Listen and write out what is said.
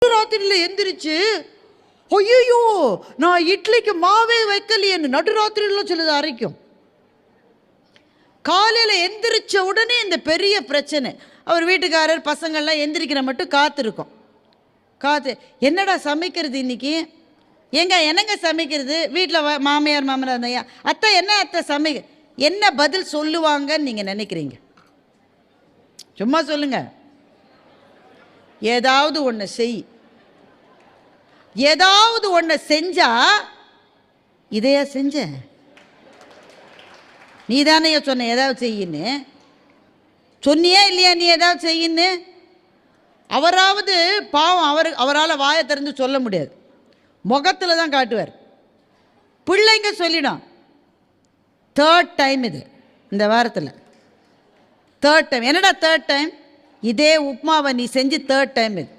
நடுராத்திரியில் எந்திரிச்சு, ஐயோ நான் இட்லிக்கு மாவே வைக்கலையேன்னு நடுராத்திரியில் சொல்லுது அரைக்கும். காலையில் எந்திரிச்ச உடனே இந்த பெரிய பிரச்சனை. அவர் வீட்டுக்காரர் பசங்கள்லாம் எந்திரிக்கிற மட்டும் காத்திருக்கோம். என்னடா சமைக்கிறது இன்னைக்கு? என்னங்க சமைக்கிறது? வீட்டில் மாமியார் மாமனார் இருந்தா, அத்தை என்ன அத்தை சமைக்க, என்ன பதில் சொல்லுவாங்கன்னு நீங்கள் நினைக்கிறீங்க? சும்மா சொல்லுங்க. ஏதாவது ஒன்று செய். ஏதாவது ஒன்று செஞ்சா, இதையா செஞ்ச, நீ தானே சொன்ன ஏதாவது செய்யின்னு சொன்னியா இல்லையா? நீ ஏதாவது செய்யின்னு. அவராவது பாவம், அவரால் வாயை திறந்து சொல்ல முடியாது, முகத்தில் தான் காட்டுவார். பிள்ளைங்க சொல்லிடும். தேர்ட் டைம் இது இந்த வாரத்தில். Third time. என்னடா தேர்ட் டைம்? இதே உப்மாவை நீ செஞ்சு தேர்ட் டைம் இது.